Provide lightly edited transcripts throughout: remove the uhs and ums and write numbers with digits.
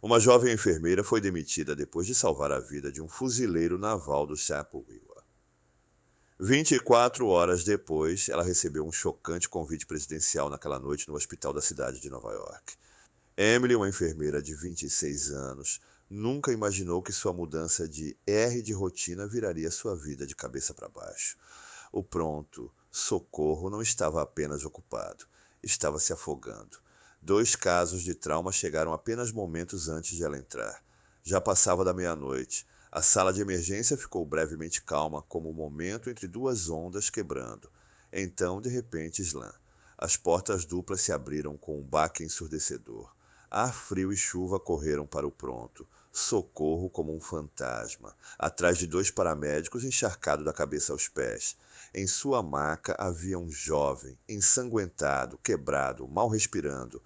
Uma jovem enfermeira foi demitida depois de salvar a vida de um fuzileiro naval do Chappewa. 24 horas depois, ela recebeu um chocante convite presidencial naquela noite no hospital da cidade de Nova York. Emily, uma enfermeira de 26 anos, nunca imaginou que sua mudança de R de rotina viraria sua vida de cabeça para baixo. O pronto socorro não estava apenas ocupado, estava se afogando. 2 casos de trauma chegaram apenas momentos antes de ela entrar. Já passava da meia-noite. A sala de emergência ficou brevemente calma, como o momento entre duas ondas quebrando. Então, de repente, slam. As portas duplas se abriram com um baque ensurdecedor. Ar frio e chuva correram para o pronto. Socorro como um fantasma, atrás de 2 paramédicos encharcado da cabeça aos pés. Em sua maca havia um jovem, ensanguentado, quebrado, mal respirando.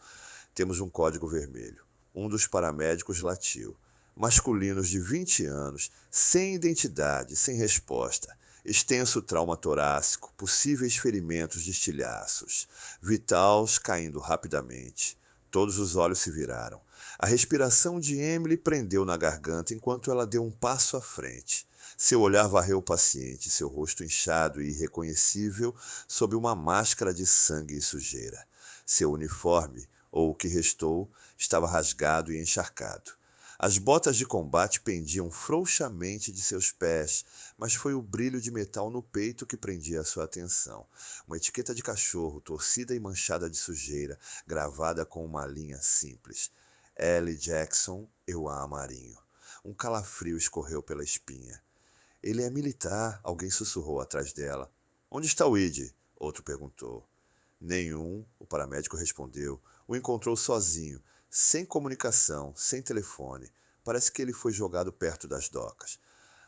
Temos um código vermelho. Um dos paramédicos latiu. Masculinos de 20 anos, sem identidade, sem resposta. Extenso trauma torácico, possíveis ferimentos de estilhaços. Vitals caindo rapidamente. Todos os olhos se viraram. A respiração de Emily prendeu na garganta enquanto ela deu um passo à frente. Seu olhar varreu o paciente, seu rosto inchado e irreconhecível sob uma máscara de sangue e sujeira. Seu uniforme, ou o que restou, estava rasgado e encharcado. As botas de combate pendiam frouxamente de seus pés, mas foi o brilho de metal no peito que prendia a sua atenção. Uma etiqueta de cachorro, torcida e manchada de sujeira, gravada com uma linha simples. L. Jackson, eu a amarinho. Um calafrio escorreu pela espinha. Ele é militar, alguém sussurrou atrás dela. Onde está o Id? Outro perguntou. Nenhum, o paramédico respondeu. O encontrou sozinho, sem comunicação, sem telefone. Parece que ele foi jogado perto das docas.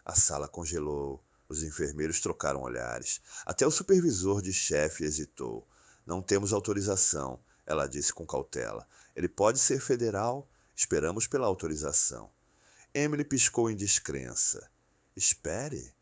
A sala congelou. Os enfermeiros trocaram olhares. Até o supervisor de chefe hesitou. Não temos autorização, ela disse com cautela. Ele pode ser federal? Esperamos pela autorização. Emily piscou em descrença. Espere.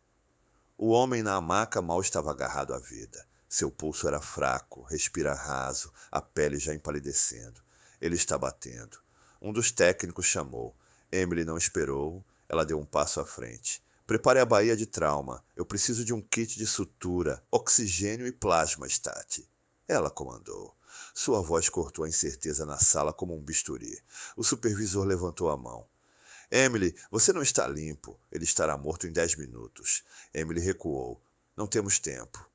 O homem na hamaca mal estava agarrado à vida. Seu pulso era fraco, respira raso, a pele já empalidecendo. Ele está batendo. Um dos técnicos chamou. Emily não esperou. Ela deu um passo à frente. Prepare a baía de trauma. Eu preciso de um kit de sutura, oxigênio e plasma, Stati. Ela comandou. Sua voz cortou a incerteza na sala como um bisturi. O supervisor levantou a mão. Emily, você não está limpo. Ele estará morto em 10 minutos. Emily recuou. Não temos tempo.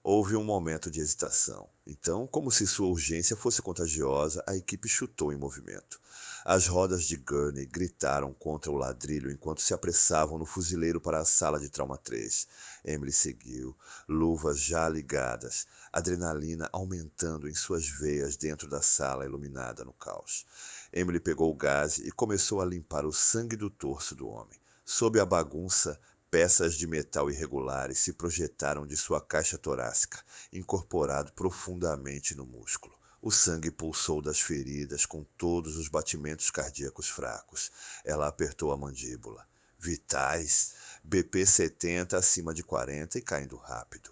Houve um momento de hesitação. Então, como se sua urgência fosse contagiosa, a equipe chutou em movimento. As rodas de Gurney gritaram contra o ladrilho enquanto se apressavam no fuzileiro para a sala de trauma 3. Emily seguiu, luvas já ligadas, adrenalina aumentando em suas veias dentro da sala iluminada no caos. Emily pegou o gás e começou a limpar o sangue do torso do homem. Sob a bagunça, peças de metal irregulares se projetaram de sua caixa torácica, incorporado profundamente no músculo. O sangue pulsou das feridas com todos os batimentos cardíacos fracos. Ela apertou a mandíbula. Vitais, BP 70 acima de 40 e caindo rápido.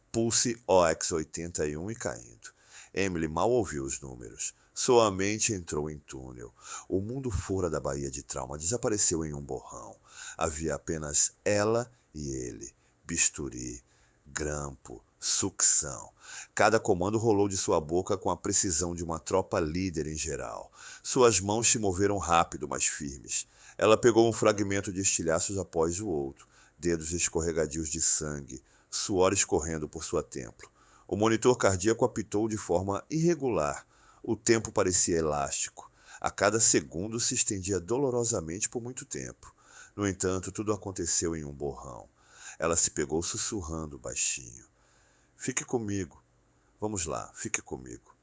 Pulse OX 81 e caindo. Emily mal ouviu os números. Sua mente entrou em túnel. O mundo fora da baía de trauma desapareceu em um borrão. Havia apenas ela e ele. Bisturi, grampo, sucção. Cada comando rolou de sua boca com a precisão de uma tropa líder em geral. Suas mãos se moveram rápido, mas firmes. Ela pegou um fragmento de estilhaços após o outro, dedos escorregadios de sangue, suor escorrendo por sua templo. O monitor cardíaco apitou de forma irregular. O tempo parecia elástico. A cada segundo se estendia dolorosamente por muito tempo. No entanto, tudo aconteceu em um borrão. Ela se pegou sussurrando baixinho. Fique comigo. Vamos lá, fique comigo.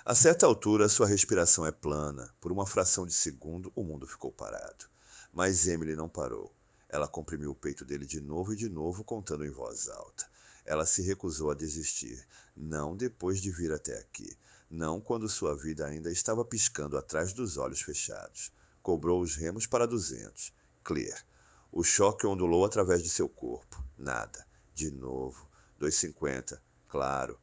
A certa altura, sua respiração é plana. Por uma fração de segundo, o mundo ficou parado. Mas Emily não parou. Ela comprimiu o peito dele de novo, contando em voz alta. Ela se recusou a desistir. Não depois de vir até aqui. Não quando sua vida ainda estava piscando atrás dos olhos fechados. Cobrou os remos para 200. Clear. O choque ondulou através de seu corpo. Nada. De novo. 250. Claro.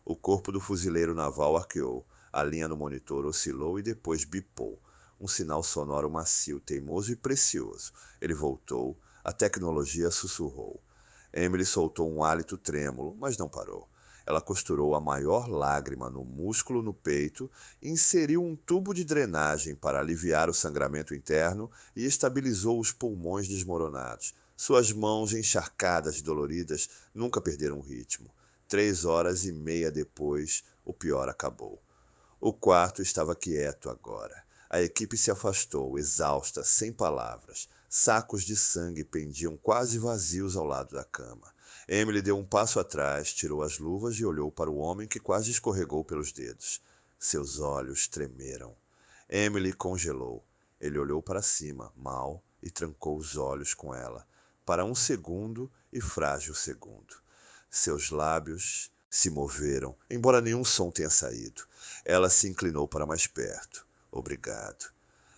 O corpo do fuzileiro naval arqueou. A linha no monitor oscilou e depois bipou. Um sinal sonoro macio, teimoso e precioso. Ele voltou. A tecnologia sussurrou. Emily soltou um hálito trêmulo, mas não parou. Ela costurou a maior lágrima no músculo no peito, inseriu um tubo de drenagem para aliviar o sangramento interno e estabilizou os pulmões desmoronados. Suas mãos encharcadas e doloridas nunca perderam o ritmo. 3 horas e meia depois, o pior acabou. O quarto estava quieto agora. A equipe se afastou, exausta, sem palavras. Sacos de sangue pendiam quase vazios ao lado da cama. Emily deu um passo atrás, tirou as luvas e olhou para o homem que quase escorregou pelos dedos. Seus olhos tremeram. Emily congelou. Ele olhou para cima, mal, e trancou os olhos com ela. Para um segundo e frágil segundo. Seus lábios se moveram, embora nenhum som tenha saído. Ela se inclinou para mais perto. Obrigado.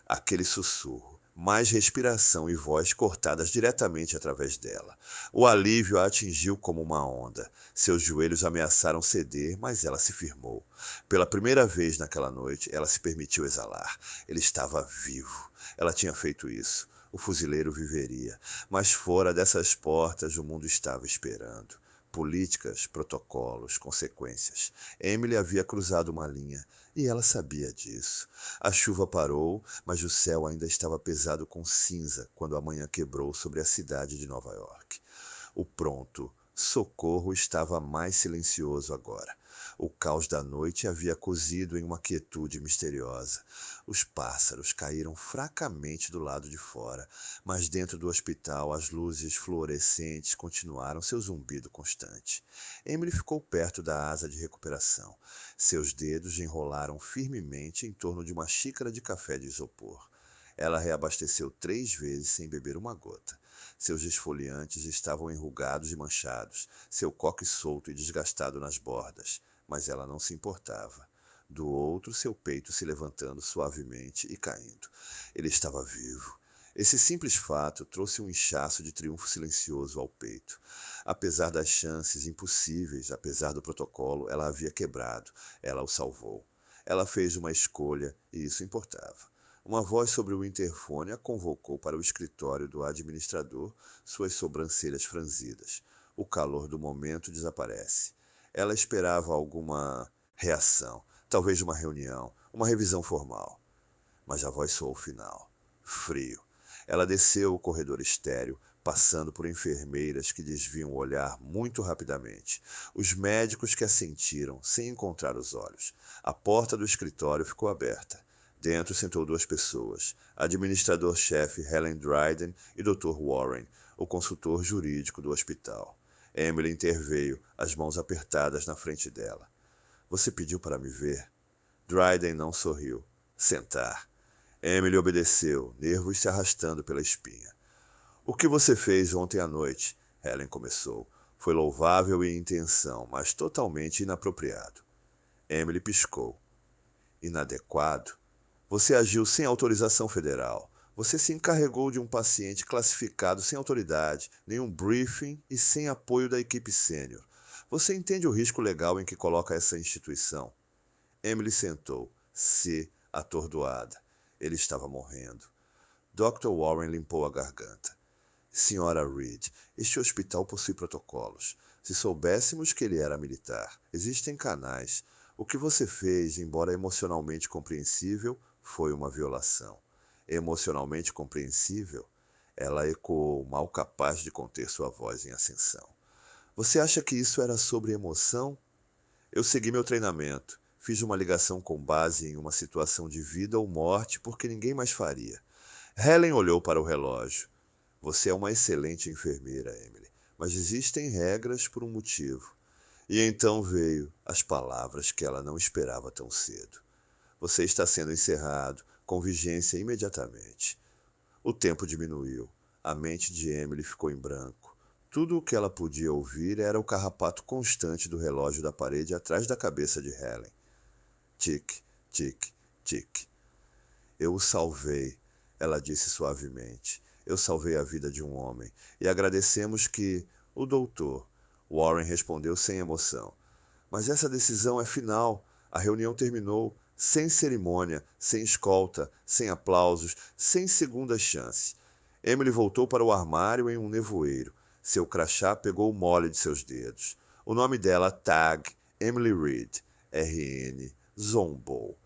Aquele sussurro. Mais respiração e voz cortadas diretamente através dela. O alívio a atingiu como uma onda. Seus joelhos ameaçaram ceder, mas ela se firmou. Pela primeira vez naquela noite, ela se permitiu exalar. Ele estava vivo. Ela tinha feito isso. O fuzileiro viveria. Mas fora dessas portas, o mundo estava esperando. Políticas, protocolos, consequências. Emily havia cruzado uma linha, e ela sabia disso. A chuva parou, mas o céu ainda estava pesado com cinza quando a manhã quebrou sobre a cidade de Nova York. O pronto socorro estava mais silencioso agora. O caos da noite havia cozido em uma quietude misteriosa. Os pássaros caíram fracamente do lado de fora, mas dentro do hospital as luzes fluorescentes continuaram seu zumbido constante. Emily ficou perto da asa de recuperação. Seus dedos enrolaram firmemente em torno de uma xícara de café de isopor. Ela reabasteceu 3 vezes sem beber uma gota. Seus esfoliantes estavam enrugados e manchados, seu coque solto e desgastado nas bordas, mas ela não se importava. Do outro, seu peito se levantando suavemente e caindo. Ele estava vivo. Esse simples fato trouxe um inchaço de triunfo silencioso ao peito. Apesar das chances impossíveis, apesar do protocolo, ela havia quebrado. Ela o salvou. Ela fez uma escolha e isso importava. Uma voz sobre o interfone a convocou para o escritório do administrador, suas sobrancelhas franzidas. O calor do momento desaparece. Ela esperava alguma reação, talvez uma reunião, uma revisão formal. Mas a voz soou final. Frio. Ela desceu o corredor estéril, passando por enfermeiras que desviam o olhar muito rapidamente. Os médicos que a sentiram, sem encontrar os olhos. A porta do escritório ficou aberta. Dentro sentou 2 pessoas, administrador-chefe Helen Dryden e Dr. Warren, o consultor jurídico do hospital. Emily interveio, as mãos apertadas na frente dela. Você pediu para me ver? Dryden não sorriu. Sentar. Emily obedeceu, nervos se arrastando pela espinha. O que você fez ontem à noite? Helen começou. Foi louvável em intenção, mas totalmente inapropriado. Emily piscou. Inadequado? Você agiu sem autorização federal. Você se encarregou de um paciente classificado sem autoridade, nenhum briefing e sem apoio da equipe sênior. Você entende o risco legal em que coloca essa instituição? Emily sentou, atordoada. Ele estava morrendo. Dr. Warren limpou a garganta. Senhora Reed, este hospital possui protocolos. Se soubéssemos que ele era militar, existem canais. O que você fez, embora emocionalmente compreensível, foi uma violação. Emocionalmente compreensível? Ela ecoou, mal capaz de conter sua voz em ascensão. Você acha que isso era sobre emoção? Eu segui meu treinamento. Fiz uma ligação com base em uma situação de vida ou morte porque ninguém mais faria. Helen olhou para o relógio. Você é uma excelente enfermeira, Emily, mas existem regras por um motivo. E então veio as palavras que ela não esperava tão cedo. Você está sendo encerrado, com vigência imediatamente. O tempo diminuiu. A mente de Emily ficou em branco. Tudo o que ela podia ouvir era o carrapato constante do relógio da parede atrás da cabeça de Helen. Tic, tic, tic. Eu o salvei, ela disse suavemente. Eu salvei a vida de um homem. E agradecemos que... O doutor... Warren respondeu sem emoção. Mas essa decisão é final. A reunião terminou. sem cerimônia, sem escolta, sem aplausos, sem segunda chance. Emily voltou para o armário em um nevoeiro. Seu crachá pegou o mole de seus dedos. O nome dela, Tag, Emily Reed, RN, zombou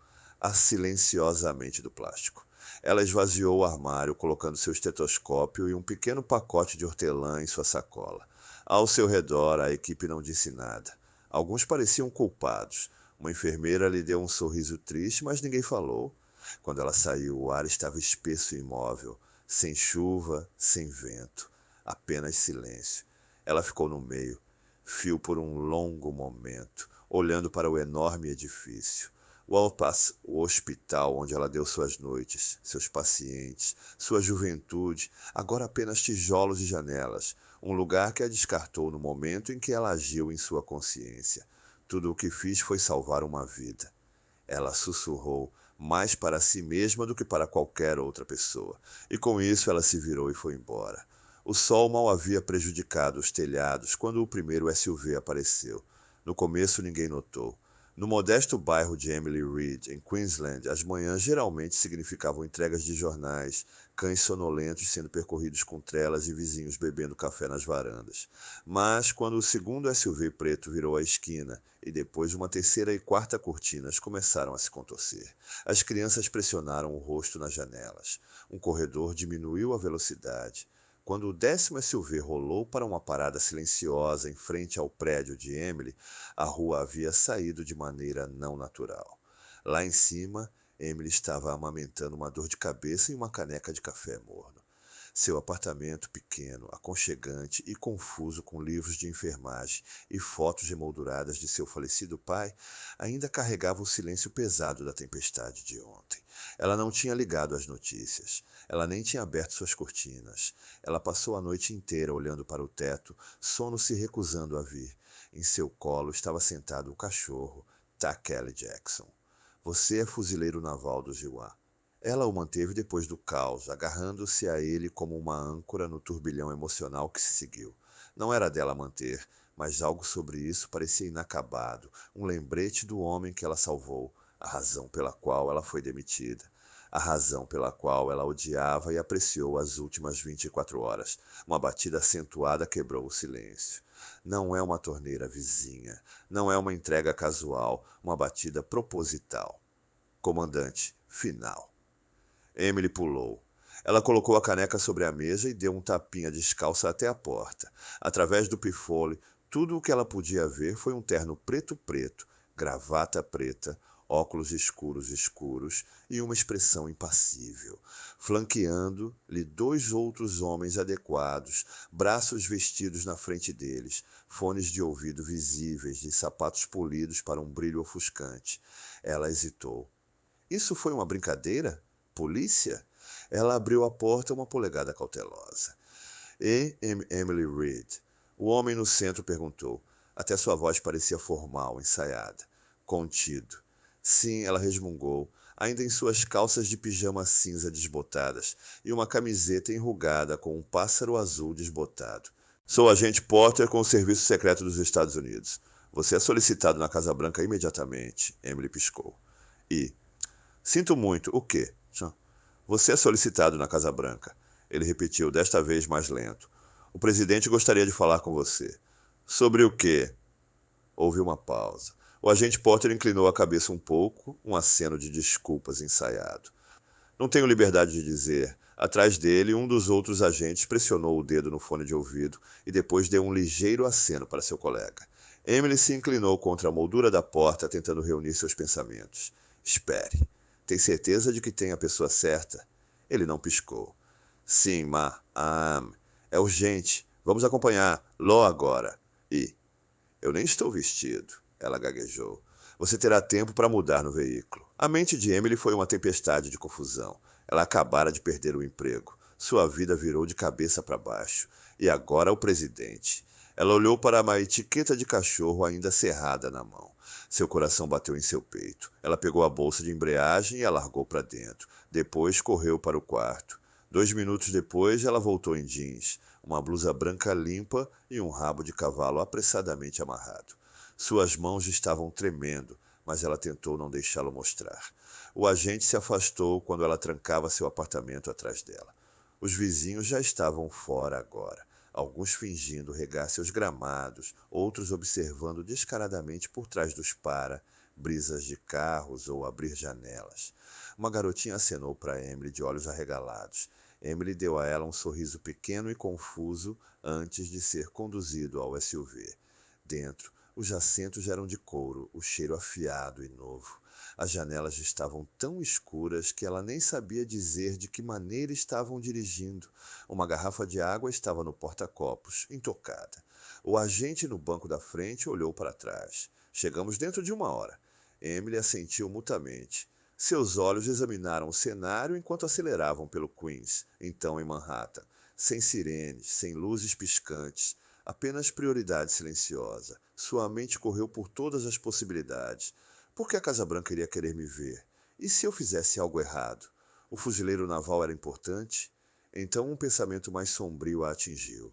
silenciosamente do plástico. Ela esvaziou o armário, colocando seu estetoscópio e um pequeno pacote de hortelã em sua sacola. Ao seu redor, a equipe não disse nada. Alguns pareciam culpados. Uma enfermeira lhe deu um sorriso triste, mas ninguém falou. Quando ela saiu, o ar estava espesso e imóvel, sem chuva, sem vento, apenas silêncio. Ela ficou no meio, fio por um longo momento, olhando para o enorme edifício. O hospital onde ela deu suas noites, seus pacientes, sua juventude, agora apenas tijolos e janelas, um lugar que a descartou no momento em que ela agiu em sua consciência. Tudo o que fiz foi salvar uma vida. Ela sussurrou, mais para si mesma do que para qualquer outra pessoa, e com isso ela se virou e foi embora. O sol mal havia prejudicado os telhados quando o primeiro SUV apareceu. No começo ninguém notou. No modesto bairro de Emily Reed, em Queensland, as manhãs geralmente significavam entregas de jornais, cães sonolentos sendo percorridos com trelas e vizinhos bebendo café nas varandas. Mas, quando o segundo SUV preto virou a esquina e depois uma terceira e quarta cortinas começaram a se contorcer, as crianças pressionaram o rosto nas janelas. Um corredor diminuiu a velocidade. Quando o 10º SUV rolou para uma parada silenciosa em frente ao prédio de Emily, a rua havia saído de maneira não natural. Lá em cima, Emily estava amamentando uma dor de cabeça em uma caneca de café morno. Seu apartamento pequeno, aconchegante e confuso com livros de enfermagem e fotos emolduradas de seu falecido pai, ainda carregava o silêncio pesado da tempestade de ontem. Ela não tinha ligado às notícias. Ela nem tinha aberto suas cortinas. Ela passou a noite inteira olhando para o teto, sono se recusando a vir. Em seu colo estava sentado o cachorro, Kelly Jackson. Você é fuzileiro naval do Jiwa. Ela o manteve depois do caos, agarrando-se a ele como uma âncora no turbilhão emocional que se seguiu. Não era dela manter, mas algo sobre isso parecia inacabado, um lembrete do homem que ela salvou, a razão pela qual ela foi demitida, a razão pela qual ela odiava e apreciou as últimas 24 horas. Uma batida acentuada quebrou o silêncio. Não é uma torneira vizinha, não é uma entrega casual, uma batida proposital. Comandante, final. Emily pulou. Ela colocou a caneca sobre a mesa e deu um tapinha descalça até a porta. Através do pifole, tudo o que ela podia ver foi um terno preto-preto, gravata preta, óculos escuros e uma expressão impassível. Flanqueando-lhe 2 outros homens adequados, braços vestidos na frente deles, fones de ouvido visíveis e sapatos polidos para um brilho ofuscante. Ela hesitou. Isso foi uma brincadeira? Polícia? Ela abriu a porta uma polegada cautelosa. Emily Reed. O homem no centro perguntou. Até sua voz parecia formal, ensaiada. Contido. Sim, ela resmungou, ainda em suas calças de pijama cinza desbotadas e uma camiseta enrugada com um pássaro azul desbotado. Sou agente Porter com o Serviço Secreto dos Estados Unidos. Você é solicitado na Casa Branca imediatamente. Emily piscou. Sinto muito. O quê? Você é solicitado na Casa Branca. Ele repetiu, desta vez mais lento. O presidente gostaria de falar com você. Sobre o quê? Houve uma pausa. O agente Porter inclinou a cabeça um pouco, um aceno de desculpas ensaiado. Não tenho liberdade de dizer. Atrás dele, um dos outros agentes pressionou o dedo no fone de ouvido e depois deu um ligeiro aceno para seu colega. Emily se inclinou contra a moldura da porta, tentando reunir seus pensamentos. Espere. Tem certeza de que tem a pessoa certa? Ele não piscou. Sim, ma. É urgente. Vamos acompanhar. Logo agora. Eu nem estou vestido. Ela gaguejou. Você terá tempo para mudar no veículo. A mente de Emily foi uma tempestade de confusão. Ela acabara de perder o emprego. Sua vida virou de cabeça para baixo. E agora o presidente. Ela olhou para uma etiqueta de cachorro ainda cerrada na mão. Seu coração bateu em seu peito. Ela pegou a bolsa de embreagem e a largou para dentro. Depois correu para o quarto. 2 minutos depois, ela voltou em jeans, uma blusa branca limpa e um rabo de cavalo apressadamente amarrado. Suas mãos estavam tremendo, mas ela tentou não deixá-lo mostrar. O agente se afastou quando ela trancava seu apartamento atrás dela. Os vizinhos já estavam fora agora, alguns fingindo regar seus gramados, outros observando descaradamente por trás dos para-brisas de carros ou abrir janelas. Uma garotinha acenou para Emily de olhos arregalados. Emily deu a ela um sorriso pequeno e confuso antes de ser conduzido ao SUV. Dentro, os assentos eram de couro, o cheiro afiado e novo. As janelas estavam tão escuras que ela nem sabia dizer de que maneira estavam dirigindo. Uma garrafa de água estava no porta-copos, intocada. O agente no banco da frente olhou para trás. Chegamos dentro de 1 hora. Emily assentiu mutamente. Seus olhos examinaram o cenário enquanto aceleravam pelo Queens, então em Manhattan, sem sirenes, sem luzes piscantes, apenas prioridade silenciosa. Sua mente correu por todas as possibilidades. Por que a Casa Branca iria querer me ver? E se eu fizesse algo errado? O fuzileiro naval era importante? Então um pensamento mais sombrio a atingiu.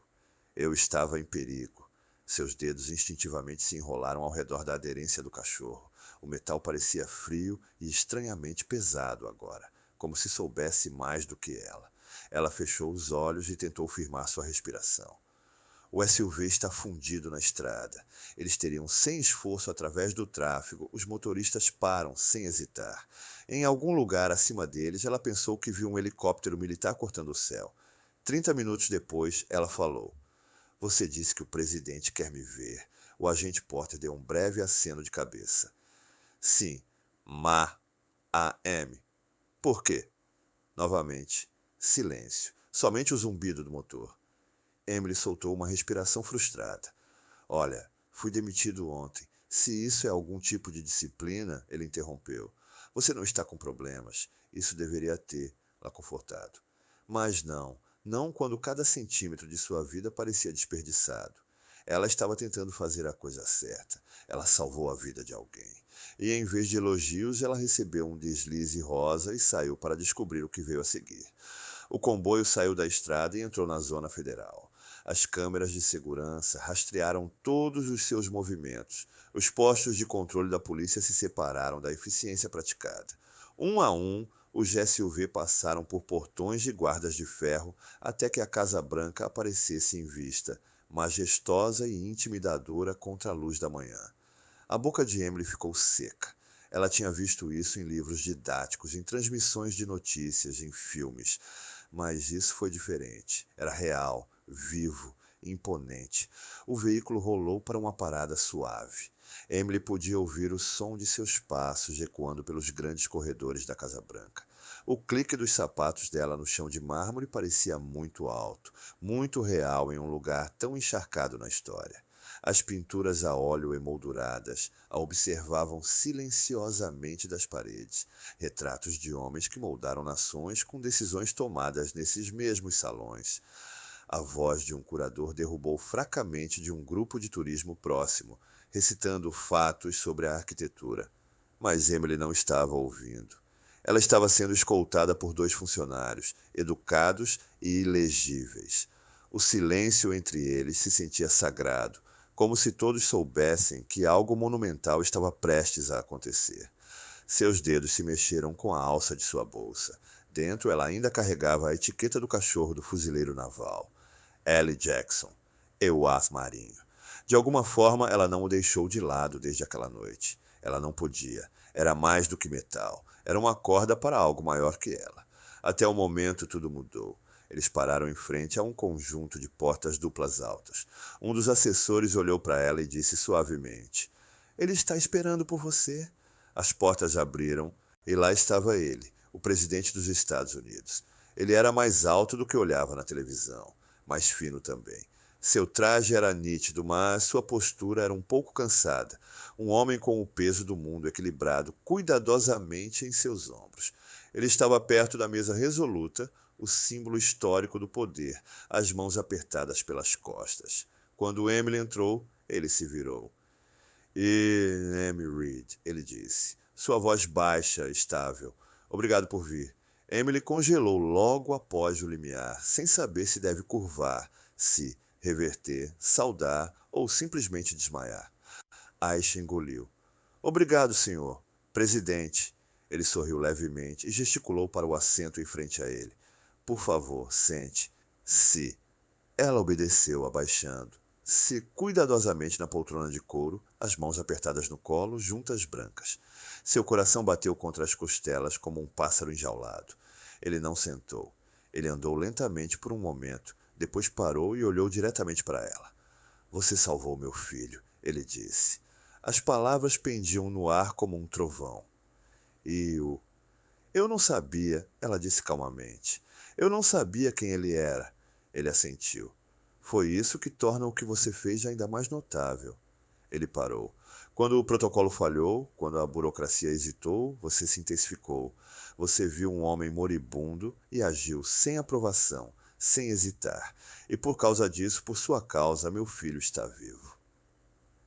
Eu estava em perigo. Seus dedos instintivamente se enrolaram ao redor da aderência do cachorro. O metal parecia frio e estranhamente pesado agora, como se soubesse mais do que ela. Ela fechou os olhos e tentou firmar sua respiração. O SUV está fundido na estrada. Eles teriam sem esforço através do tráfego. Os motoristas param sem hesitar. Em algum lugar acima deles, ela pensou que viu um helicóptero militar cortando o céu. 30 minutos depois, ela falou. Você disse que o presidente quer me ver. O agente Porter deu um breve aceno de cabeça. Sim, Ma-A-M. Por quê? Novamente, silêncio. Somente o zumbido do motor. Emily soltou uma respiração frustrada. Olha, fui demitido ontem. Se isso é algum tipo de disciplina, ele interrompeu. Você não está com problemas. Isso deveria tê-la confortado. Mas não quando cada centímetro de sua vida parecia desperdiçado. Ela estava tentando fazer a coisa certa. Ela salvou a vida de alguém. E em vez de elogios, ela recebeu um deslize rosa e saiu para descobrir o que veio a seguir. O comboio saiu da estrada e entrou na zona federal. As câmeras de segurança rastrearam todos os seus movimentos. Os postos de controle da polícia se separaram da eficiência praticada. Um a um, os SUV passaram por portões de guardas de ferro até que a Casa Branca aparecesse em vista, majestosa e intimidadora contra a luz da manhã. A boca de Emily ficou seca. Ela tinha visto isso em livros didáticos, em transmissões de notícias, em filmes. Mas isso foi diferente. Era real, vivo, imponente. O veículo rolou para uma parada suave. Emily podia ouvir o som de seus passos ecoando pelos grandes corredores da Casa Branca. O clique dos sapatos dela no chão de mármore parecia muito alto, muito real em um lugar tão encharcado na história. As pinturas a óleo emolduradas a observavam silenciosamente das paredes, retratos de homens que moldaram nações com decisões tomadas nesses mesmos salões. A voz de um curador derrubou fracamente de um grupo de turismo próximo, recitando fatos sobre a arquitetura. Mas Emily não estava ouvindo. Ela estava sendo escoltada por 2 funcionários, educados e ilegíveis. O silêncio entre eles se sentia sagrado, como se todos soubessem que algo monumental estava prestes a acontecer. Seus dedos se mexeram com a alça de sua bolsa. Dentro, ela ainda carregava a etiqueta do cachorro do fuzileiro naval. Ellie Jackson, EUAS Marinho. De alguma forma, ela não o deixou de lado desde aquela noite. Ela não podia. Era mais do que metal. Era uma corda para algo maior que ela. Até o momento, tudo mudou. Eles pararam em frente a um conjunto de portas duplas altas. Um dos assessores olhou para ela e disse suavemente: Ele está esperando por você. As portas abriram e lá estava ele, o presidente dos Estados Unidos. Ele era mais alto do que olhava na televisão, mais fino também. Seu traje era nítido, mas sua postura era um pouco cansada. Um homem com o peso do mundo equilibrado cuidadosamente em seus ombros. Ele estava perto da mesa resoluta, o símbolo histórico do poder, as mãos apertadas pelas costas. Quando Emily entrou, ele se virou. Emily Reed, ele disse, sua voz baixa, estável. Obrigado por vir. Emily congelou logo após o limiar, sem saber se deve curvar, se reverter, saudar ou simplesmente desmaiar. Aisha engoliu. Obrigado, senhor. Presidente. Ele sorriu levemente e gesticulou para o assento em frente a ele. Por favor, sente. Se. Ela obedeceu, abaixando. Se cuidadosamente na poltrona de couro, as mãos apertadas no colo, juntas brancas. Seu coração bateu contra as costelas como um pássaro enjaulado. Ele não sentou. Ele andou lentamente por um momento, depois parou e olhou diretamente para ela. Você salvou meu filho, ele disse. As palavras pendiam no ar como um trovão. Eu não sabia, ela disse calmamente. Eu não sabia quem ele era. Ele assentiu. Foi isso que torna o que você fez ainda mais notável. Ele parou. Quando o protocolo falhou, quando a burocracia hesitou, você se intensificou. Você viu um homem moribundo e agiu sem aprovação, sem hesitar. E por causa disso, por sua causa, meu filho está vivo.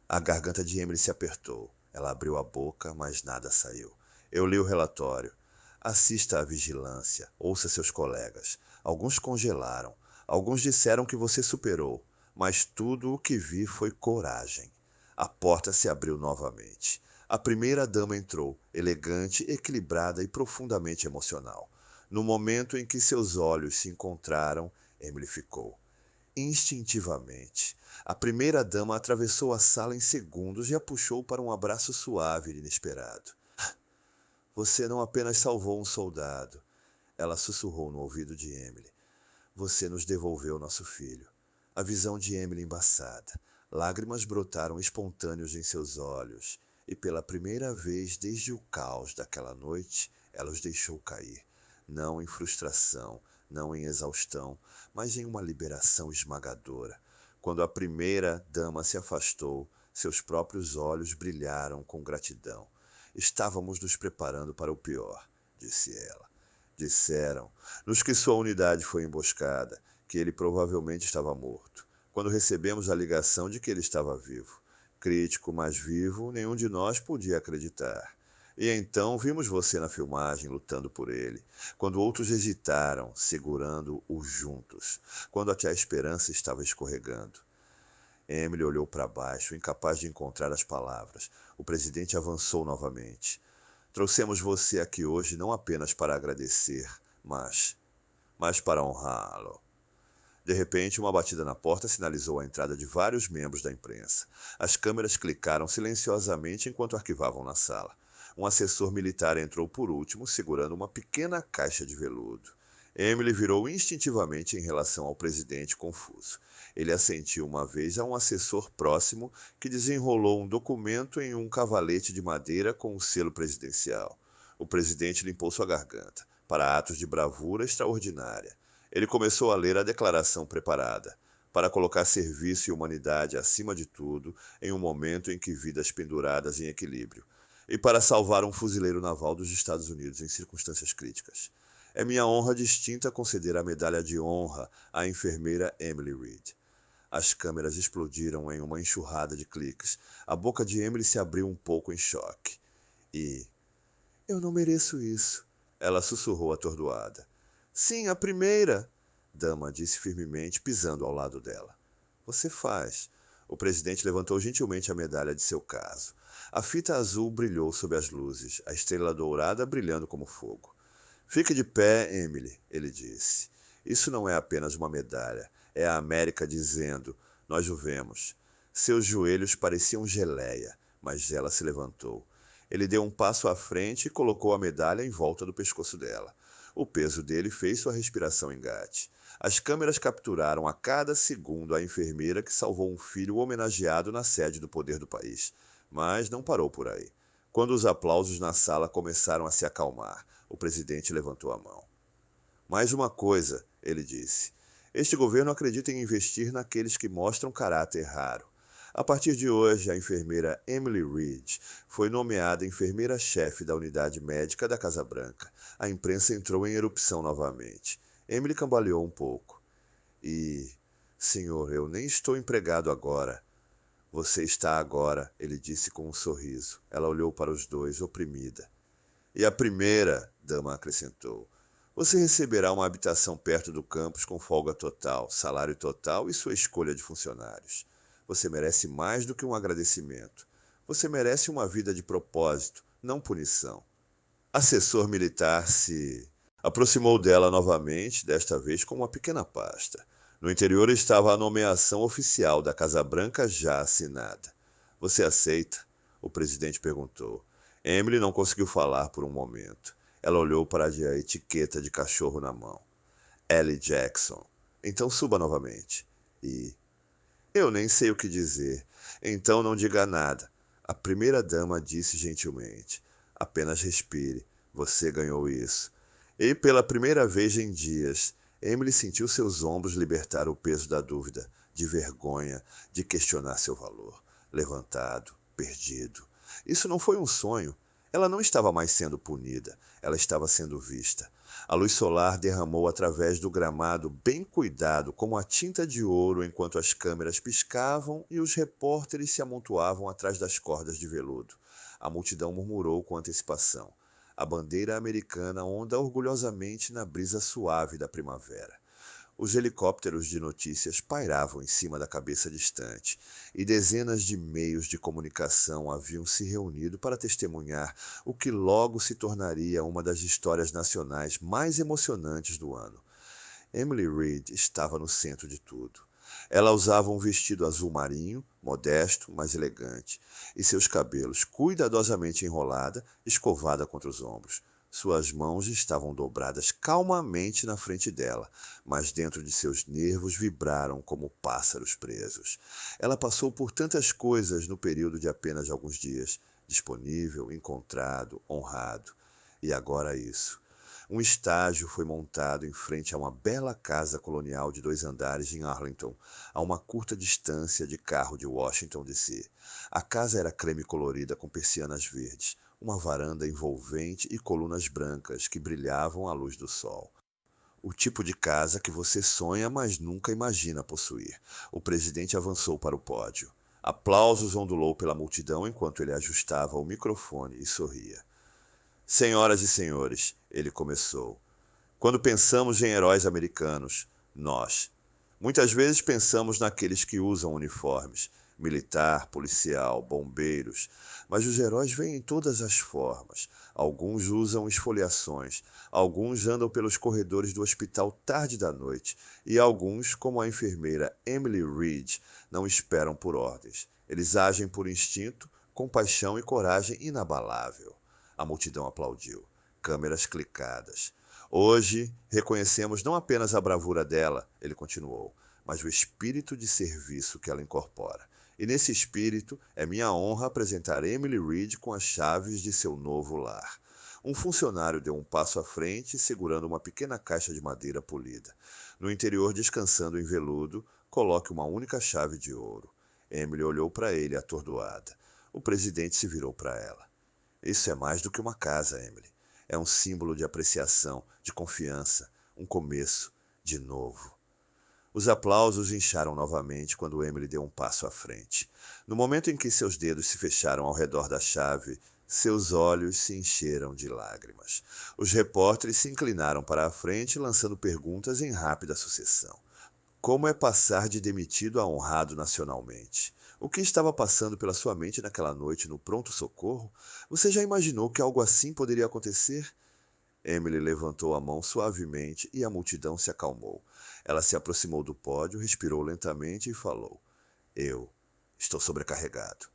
A garganta de Emily se apertou. Ela abriu a boca, mas nada saiu. Eu li o relatório. Assista à vigilância, ouça seus colegas. Alguns congelaram, alguns disseram que você superou, mas tudo o que vi foi coragem. A porta se abriu novamente. A primeira-dama entrou, elegante, equilibrada e profundamente emocional. No momento em que seus olhos se encontraram, Emily ficou. Instintivamente, a primeira-dama atravessou a sala em segundos e a puxou para um abraço suave e inesperado. Você não apenas salvou um soldado, ela sussurrou no ouvido de Emily. Você nos devolveu nosso filho. A visão de Emily embaçada. Lágrimas brotaram espontâneos em seus olhos, e pela primeira vez desde o caos daquela noite, ela os deixou cair, não em frustração, não em exaustão, mas em uma liberação esmagadora. Quando a primeira dama se afastou, seus próprios olhos brilharam com gratidão. Estávamos nos preparando para o pior, disse ela. Disseram, nos que sua unidade foi emboscada, que ele provavelmente estava morto. Quando recebemos a ligação de que ele estava vivo. Crítico, mas vivo, nenhum de nós podia acreditar. E então vimos você na filmagem lutando por ele, quando outros hesitaram, segurando-o juntos, quando até a esperança estava escorregando. Emily olhou para baixo, incapaz de encontrar as palavras. O presidente avançou novamente. Trouxemos você aqui hoje não apenas para agradecer, mas para honrá-lo. De repente, uma batida na porta sinalizou a entrada de vários membros da imprensa. As câmeras clicaram silenciosamente enquanto arquivavam na sala. Um assessor militar entrou por último, segurando uma pequena caixa de veludo. Emily virou instintivamente em relação ao presidente, confuso. Ele assentiu uma vez a um assessor próximo que desenrolou um documento em um cavalete de madeira com o selo presidencial. O presidente limpou sua garganta, para atos de bravura extraordinária. Ele começou a ler a declaração preparada, para colocar serviço e humanidade acima de tudo em um momento em que vidas penduradas em equilíbrio, e para salvar um fuzileiro naval dos Estados Unidos em circunstâncias críticas. É minha honra distinta conceder a medalha de honra à enfermeira Emily Reed. As câmeras explodiram em uma enxurrada de cliques. A boca de Emily se abriu um pouco em choque. Eu não mereço isso, ela sussurrou atordoada. Sim, a primeira, dama disse firmemente, pisando ao lado dela. Você faz. O presidente levantou gentilmente a medalha de seu caso. A fita azul brilhou sob as luzes, a estrela dourada brilhando como fogo. Fique de pé, Emily, ele disse. Isso não é apenas uma medalha, é a América dizendo, nós o vemos. Seus joelhos pareciam geleia, mas ela se levantou. Ele deu um passo à frente e colocou a medalha em volta do pescoço dela. O peso dele fez sua respiração engate. As câmeras capturaram a cada segundo a enfermeira que salvou um filho homenageado na sede do poder do país. Mas não parou por aí. Quando os aplausos na sala começaram a se acalmar, o presidente levantou a mão. Mais uma coisa, ele disse. Este governo acredita em investir naqueles que mostram caráter raro. A partir de hoje, a enfermeira Emily Reed foi nomeada enfermeira-chefe da unidade médica da Casa Branca. A imprensa entrou em erupção novamente. Emily cambaleou um pouco. Senhor, eu nem estou empregado agora. Você está agora, ele disse com um sorriso. Ela olhou para os dois, oprimida. E a primeira, dama acrescentou. Você receberá uma habitação perto do campus com folga total, salário total e sua escolha de funcionários. Você merece mais do que um agradecimento. Você merece uma vida de propósito, não punição. Assessor militar se aproximou dela novamente, desta vez com uma pequena pasta. No interior estava a nomeação oficial da Casa Branca já assinada. Você aceita? O presidente perguntou. Emily não conseguiu falar por um momento. Ela olhou para a etiqueta de cachorro na mão. Ellie Jackson. Então suba novamente. E eu nem sei o que dizer. Então não diga nada. A primeira-dama disse gentilmente. Apenas respire. Você ganhou isso. E pela primeira vez em dias, Emily sentiu seus ombros libertar o peso da dúvida, de vergonha, de questionar seu valor. Levantado, perdido. Isso não foi um sonho. Ela não estava mais sendo punida. Ela estava sendo vista. A luz solar derramou através do gramado bem cuidado, como a tinta de ouro, enquanto as câmeras piscavam e os repórteres se amontoavam atrás das cordas de veludo. A multidão murmurou com antecipação. A bandeira americana onda orgulhosamente na brisa suave da primavera. Os helicópteros de notícias pairavam em cima da cabeça distante, e dezenas de meios de comunicação haviam se reunido para testemunhar o que logo se tornaria uma das histórias nacionais mais emocionantes do ano. Emily Reed estava no centro de tudo. Ela usava um vestido azul marinho, modesto, mas elegante, e seus cabelos, cuidadosamente enrolada, escovada contra os ombros. Suas mãos estavam dobradas calmamente na frente dela, mas dentro de seus nervos vibraram como pássaros presos. Ela passou por tantas coisas no período de apenas alguns dias, disponível, encontrado, honrado. E agora isso. Um estágio foi montado em frente a uma bela casa colonial de 2 andares em Arlington, a uma curta distância de carro de Washington, D.C. A casa era creme colorida com persianas verdes, uma varanda envolvente e colunas brancas que brilhavam à luz do sol. O tipo de casa que você sonha, mas nunca imagina possuir. O presidente avançou para o pódio. Aplausos ondulou pela multidão enquanto ele ajustava o microfone e sorria. Senhoras e senhores, ele começou. Quando pensamos em heróis americanos, nós, muitas vezes pensamos naqueles que usam uniformes, militar, policial, bombeiros, mas os heróis vêm em todas as formas. Alguns usam esfoliações, alguns andam pelos corredores do hospital tarde da noite, e alguns, como a enfermeira Emily Reed, não esperam por ordens. Eles agem por instinto, compaixão e coragem inabalável. A multidão aplaudiu. Câmeras clicadas. Hoje, reconhecemos não apenas a bravura dela, ele continuou, mas o espírito de serviço que ela incorpora. E nesse espírito, é minha honra apresentar Emily Reed com as chaves de seu novo lar. Um funcionário deu um passo à frente, segurando uma pequena caixa de madeira polida. No interior, descansando em veludo, coloque uma única chave de ouro. Emily olhou para ele, atordoada. O presidente se virou para ela. Isso é mais do que uma casa, Emily. É um símbolo de apreciação, de confiança, um começo, de novo. Os aplausos incharam novamente quando Emily deu um passo à frente. No momento em que seus dedos se fecharam ao redor da chave, seus olhos se encheram de lágrimas. Os repórteres se inclinaram para a frente, lançando perguntas em rápida sucessão. Como é passar de demitido a honrado nacionalmente? O que estava passando pela sua mente naquela noite no pronto-socorro? Você já imaginou que algo assim poderia acontecer? Emily levantou a mão suavemente e a multidão se acalmou. Ela se aproximou do pódio, respirou lentamente e falou. Eu estou sobrecarregado.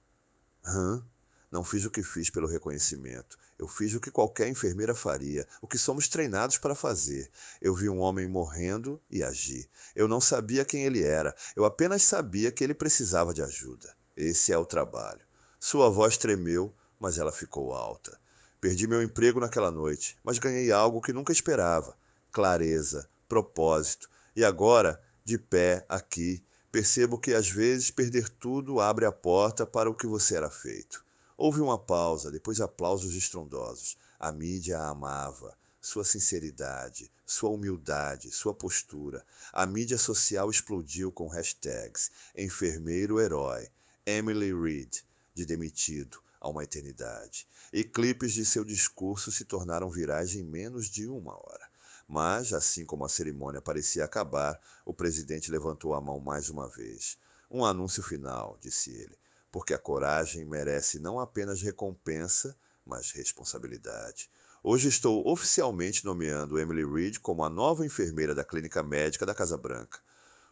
Hã? Não fiz o que fiz pelo reconhecimento. Eu fiz o que qualquer enfermeira faria, o que somos treinados para fazer. Eu vi um homem morrendo e agi. Eu não sabia quem ele era. Eu apenas sabia que ele precisava de ajuda. Esse é o trabalho. Sua voz tremeu, mas ela ficou alta. Perdi meu emprego naquela noite, mas ganhei algo que nunca esperava. Clareza, propósito. E agora, de pé, aqui, percebo que às vezes perder tudo abre a porta para o que você era feito. Houve uma pausa, depois aplausos estrondosos. A mídia a amava. Sua sinceridade, sua humildade, sua postura. A mídia social explodiu com hashtags enfermeiro herói, Emily Reed, de demitido a uma eternidade. E clipes de seu discurso se tornaram virais em menos de uma hora. Mas, assim como a cerimônia parecia acabar, o presidente levantou a mão mais uma vez. Um anúncio final, disse ele. porque a coragem merece não apenas recompensa, mas responsabilidade. Hoje estou oficialmente nomeando Emily Reed como a nova enfermeira da clínica médica da Casa Branca.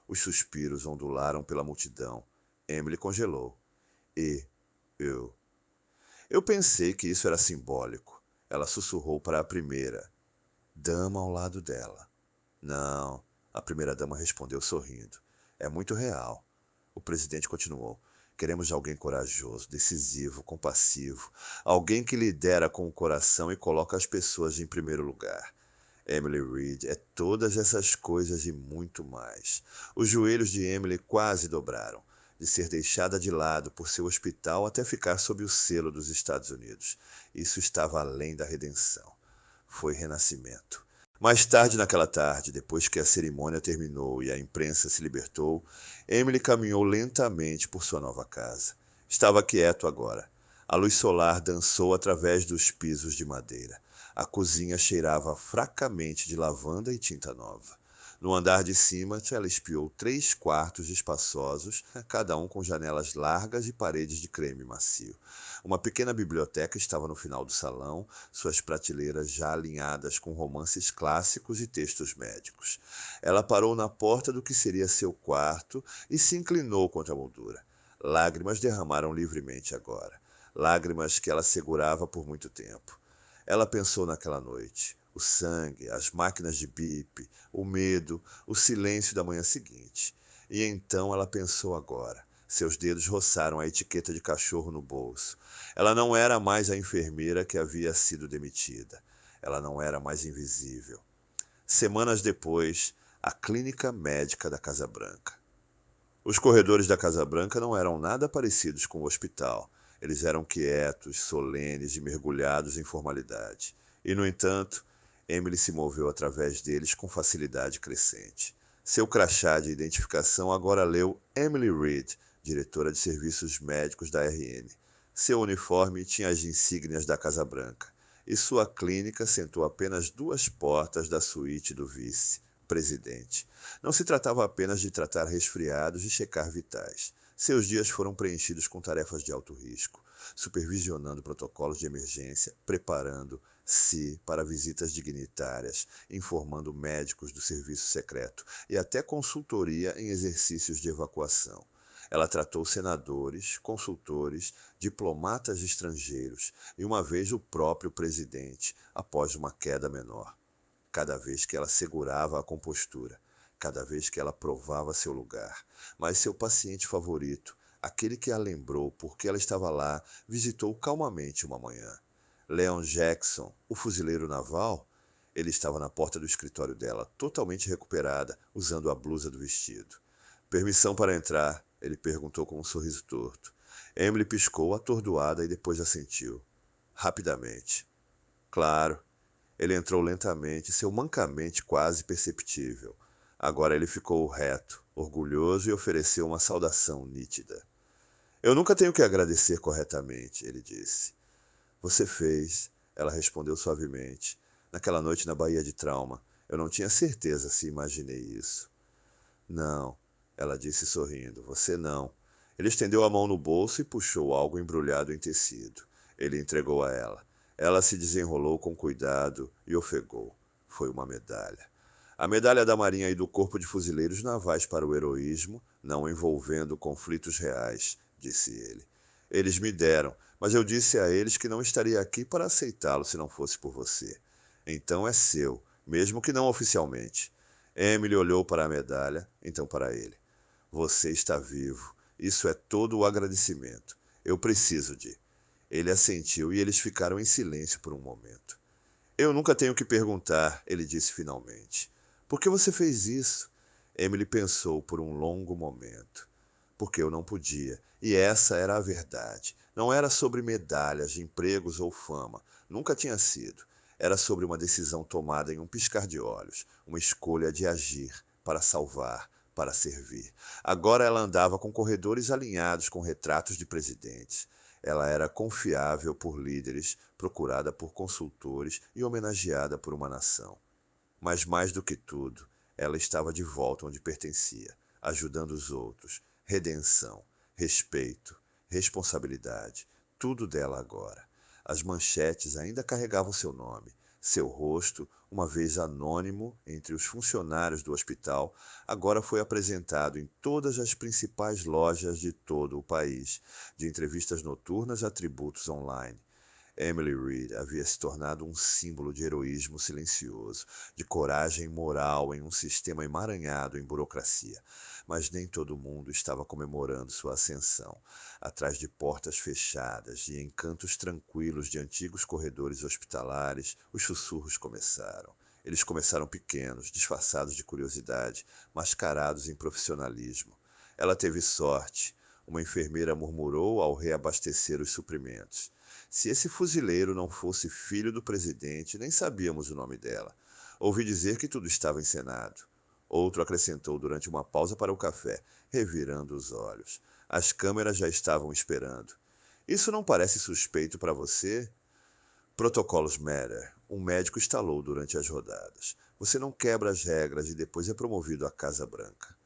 Os suspiros ondularam pela multidão. Emily congelou. E eu. Eu pensei que isso era simbólico. Ela sussurrou para a primeira dama ao lado dela. Não, a primeira-dama respondeu sorrindo. É muito real. O presidente continuou. Queremos alguém corajoso, decisivo, compassivo. Alguém que lidera com o coração e coloca as pessoas em primeiro lugar. Emily Reed é todas essas coisas e muito mais. Os joelhos de Emily quase dobraram, de ser deixada de lado por seu hospital até ficar sob o selo dos Estados Unidos. Isso estava além da redenção. Foi renascimento. Mais tarde naquela tarde, depois que a cerimônia terminou e a imprensa se libertou, Emily caminhou lentamente por sua nova casa. Estava quieto agora. A luz solar dançou através dos pisos de madeira. A cozinha cheirava fracamente de lavanda e tinta nova. No andar de cima, ela espiou 3 quartos espaçosos, cada um com janelas largas e paredes de creme macio. Uma pequena biblioteca estava no final do salão, suas prateleiras já alinhadas com romances clássicos e textos médicos. Ela parou na porta do que seria seu quarto e se inclinou contra a moldura. Lágrimas derramaram livremente agora. Lágrimas que ela segurava por muito tempo. Ela pensou naquela noite. O sangue, as máquinas de bip, o medo, o silêncio da manhã seguinte. E então ela pensou agora. Seus dedos roçaram a etiqueta de cachorro no bolso. Ela não era mais a enfermeira que havia sido demitida. Ela não era mais invisível. Semanas depois, a clínica médica da Casa Branca. Os corredores da Casa Branca não eram nada parecidos com o hospital. Eles eram quietos, solenes e mergulhados em formalidade. E, no entanto, Emily se moveu através deles com facilidade crescente. Seu crachá de identificação agora leu Emily Reed, diretora de serviços médicos da RN. Seu uniforme tinha as insígnias da Casa Branca. E sua clínica sentou apenas 2 portas da suíte do vice-presidente. Não se tratava apenas de tratar resfriados e checar vitais. Seus dias foram preenchidos com tarefas de alto risco, supervisionando protocolos de emergência, preparando-se para visitas dignitárias, informando médicos do serviço secreto e até consultoria em exercícios de evacuação. Ela tratou senadores, consultores, diplomatas estrangeiros e uma vez o próprio presidente, após uma queda menor. Cada vez que ela segurava a compostura, cada vez que ela provava seu lugar. Mas seu paciente favorito, aquele que a lembrou porque ela estava lá, visitou calmamente uma manhã. Leon Jackson, o fuzileiro naval, ele estava na porta do escritório dela, totalmente recuperada, usando a blusa do vestido. Permissão para entrar, ele perguntou com um sorriso torto. Emily piscou, atordoada, e depois assentiu. Rapidamente. Claro. Ele entrou lentamente, seu mancamento quase perceptível. Agora ele ficou reto, orgulhoso e ofereceu uma saudação nítida. Eu nunca tenho que agradecer corretamente, ele disse. Você fez, ela respondeu suavemente. Naquela noite na Baía de Trauma, eu não tinha certeza se imaginei isso. Não, ela disse sorrindo, você não. Ele estendeu a mão no bolso e puxou algo embrulhado em tecido. Ele entregou a ela. Ela se desenrolou com cuidado e ofegou. Foi uma medalha. A medalha da Marinha e do Corpo de Fuzileiros Navais para o heroísmo, não envolvendo conflitos reais, disse ele. Eles me deram, mas eu disse a eles que não estaria aqui para aceitá-lo se não fosse por você. Então é seu, mesmo que não oficialmente. Emily olhou para a medalha, então para ele. Você está vivo. Isso é todo o agradecimento. Eu preciso de... Ele assentiu e eles ficaram em silêncio por um momento. Eu nunca tenho que perguntar, ele disse finalmente. Por que você fez isso? Emily pensou por um longo momento. Porque eu não podia, e essa era a verdade. Não era sobre medalhas, empregos ou fama. Nunca tinha sido. Era sobre uma decisão tomada em um piscar de olhos, uma escolha de agir, para salvar, para servir. Agora ela andava com corredores alinhados com retratos de presidentes. Ela era confiável por líderes, procurada por consultores e homenageada por uma nação. Mas mais do que tudo, ela estava de volta onde pertencia, ajudando os outros, redenção, respeito, responsabilidade, tudo dela agora. As manchetes ainda carregavam seu nome. Seu rosto, uma vez anônimo entre os funcionários do hospital, agora foi apresentado em todas as principais lojas de todo o país, de entrevistas noturnas a tributos online. Emily Reed havia se tornado um símbolo de heroísmo silencioso, de coragem moral em um sistema emaranhado em burocracia. Mas nem todo mundo estava comemorando sua ascensão. Atrás de portas fechadas e em cantos tranquilos de antigos corredores hospitalares, os sussurros começaram. Eles começaram pequenos, disfarçados de curiosidade, mascarados em profissionalismo. Ela teve sorte. Uma enfermeira murmurou ao reabastecer os suprimentos. Se esse fuzileiro não fosse filho do presidente, nem sabíamos o nome dela. Ouvi dizer que tudo estava encenado. Outro acrescentou durante uma pausa para o café, revirando os olhos. As câmeras já estavam esperando. Isso não parece suspeito para você? Protocolos matter. Um médico estalou durante as rodadas. Você não quebra as regras e depois é promovido à Casa Branca.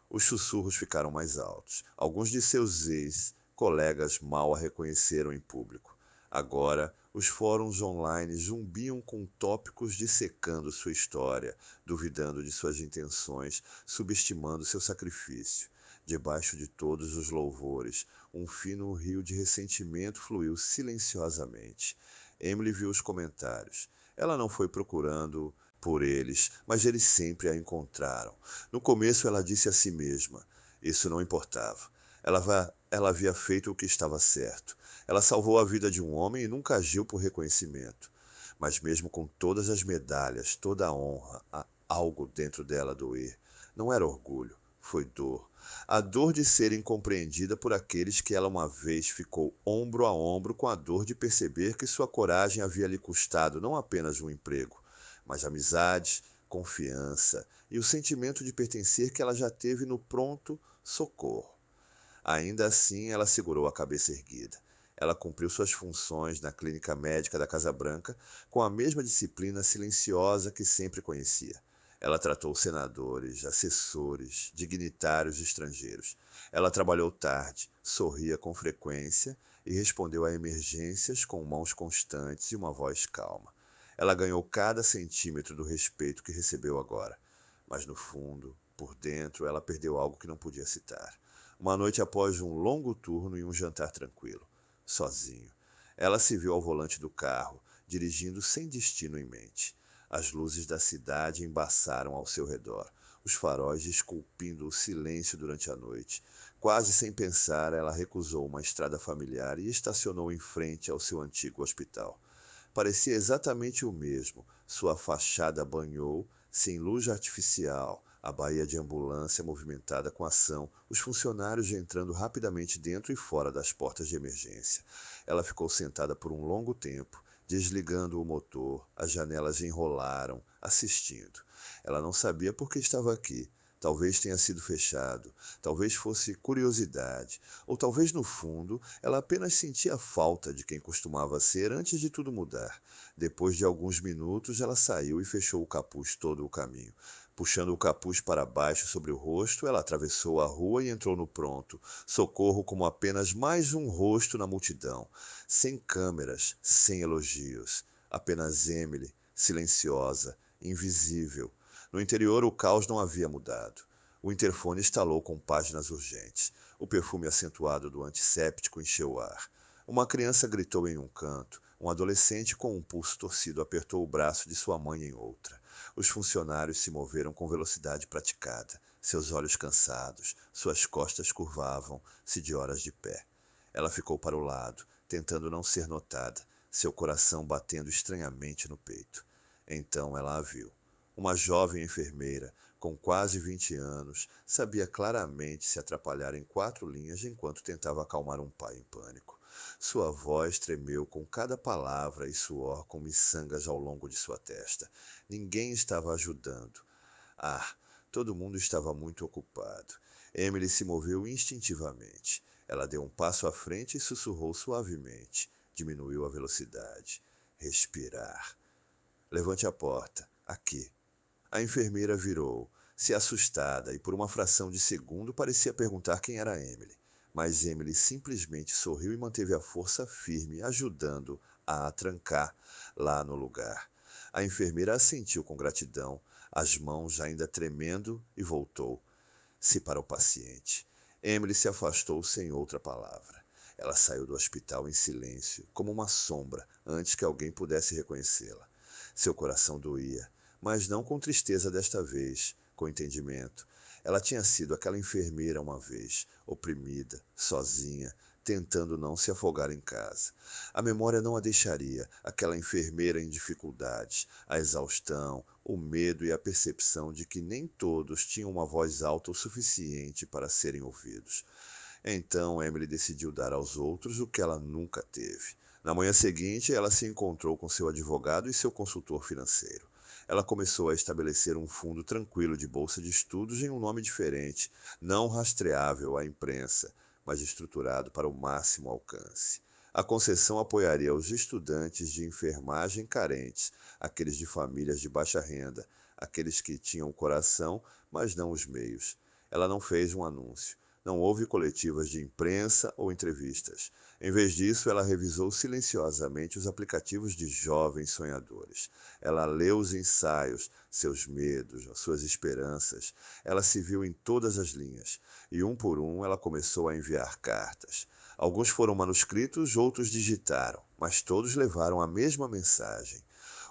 Os sussurros ficaram mais altos. Alguns de seus ex-colegas mal a reconheceram em público. Agora, os fóruns online zumbiam com tópicos dissecando sua história, duvidando de suas intenções, subestimando seu sacrifício. Debaixo de todos os louvores, um fino rio de ressentimento fluiu silenciosamente. Emily viu os comentários. Ela não foi procurando por eles, mas eles sempre a encontraram. No começo ela disse a si mesma, isso não importava. Ela havia feito o que estava certo. Ela salvou a vida de um homem e nunca agiu por reconhecimento. Mas mesmo com todas as medalhas, toda a honra, algo dentro dela doer. Não era orgulho, foi dor. A dor de ser incompreendida por aqueles que ela uma vez ficou ombro a ombro com a dor de perceber que sua coragem havia lhe custado não apenas um emprego, mas amizades, confiança e o sentimento de pertencer que ela já teve no pronto socorro. Ainda assim, ela segurou a cabeça erguida. Ela cumpriu suas funções na clínica médica da Casa Branca com a mesma disciplina silenciosa que sempre conhecia. Ela tratou senadores, assessores, dignitários estrangeiros. Ela trabalhou tarde, sorria com frequência e respondeu a emergências com mãos constantes e uma voz calma. Ela ganhou cada centímetro do respeito que recebeu agora. Mas no fundo, por dentro, ela perdeu algo que não podia citar. Uma noite após um longo turno e um jantar tranquilo. Sozinho. Ela se viu ao volante do carro, dirigindo sem destino em mente. As luzes da cidade embaçaram ao seu redor, os faróis esculpindo o silêncio durante a noite. Quase sem pensar, ela recusou uma estrada familiar e estacionou em frente ao seu antigo hospital. Parecia exatamente o mesmo. Sua fachada banhou, sem luz artificial, a baía de ambulância movimentada com ação, os funcionários entrando rapidamente dentro e fora das portas de emergência. Ela ficou sentada por um longo tempo, desligando o motor, as janelas enrolaram, assistindo. Ela não sabia por que estava aqui. Talvez tenha sido fechado, talvez fosse curiosidade, ou talvez no fundo ela apenas sentia falta de quem costumava ser antes de tudo mudar. Depois de alguns minutos ela saiu e fechou o capuz todo o caminho. Puxando o capuz para baixo sobre o rosto, ela atravessou a rua e entrou no pronto. Socorro como apenas mais um rosto na multidão. Sem câmeras, sem elogios. Apenas Emily, silenciosa, invisível. No interior, o caos não havia mudado. O interfone estalou com páginas urgentes. O perfume acentuado do antisséptico encheu o ar. Uma criança gritou em um canto. Um adolescente com um pulso torcido apertou o braço de sua mãe em outra. Os funcionários se moveram com velocidade praticada. Seus olhos cansados, suas costas curvavam-se de horas de pé. Ela ficou para o lado, tentando não ser notada, seu coração batendo estranhamente no peito. Então ela a viu. Uma jovem enfermeira, com quase 20 anos, sabia claramente se atrapalhar em 4 linhas enquanto tentava acalmar um pai em pânico. Sua voz tremeu com cada palavra e suor com miçangas ao longo de sua testa. Ninguém estava ajudando. Todo mundo estava muito ocupado. Emily se moveu instintivamente. Ela deu um passo à frente e sussurrou suavemente. Diminuiu a velocidade. Respirar. Levante a porta. Aqui. A enfermeira virou-se assustada e por uma fração de segundo parecia perguntar quem era Emily. mas Emily simplesmente sorriu e manteve a força firme, ajudando-a a trancar lá no lugar. A enfermeira assentiu com gratidão, as mãos ainda tremendo, e voltou-se para o paciente. Emily se afastou sem outra palavra. Ela saiu do hospital em silêncio, como uma sombra, antes que alguém pudesse reconhecê-la. Seu coração doía, mas não com tristeza desta vez, com entendimento. Ela tinha sido aquela enfermeira uma vez, oprimida, sozinha, tentando não se afogar em casa. A memória não a deixaria, aquela enfermeira em dificuldades, a exaustão, o medo e a percepção de que nem todos tinham uma voz alta o suficiente para serem ouvidos. Então Emily decidiu dar aos outros o que ela nunca teve. Na manhã seguinte, ela se encontrou com seu advogado e seu consultor financeiro. Ela começou a estabelecer um fundo tranquilo de bolsa de estudos em um nome diferente, não rastreável à imprensa, mas estruturado para o máximo alcance. A concessão apoiaria os estudantes de enfermagem carentes, aqueles de famílias de baixa renda, aqueles que tinham o coração, mas não os meios. Ela não fez um anúncio. Não houve coletivas de imprensa ou entrevistas. Em vez disso, ela revisou silenciosamente os aplicativos de jovens sonhadores. Ela leu os ensaios, seus medos, suas esperanças. Ela se viu em todas as linhas, e um por um ela começou a enviar cartas. Alguns foram manuscritos, outros digitaram, mas todos levaram a mesma mensagem.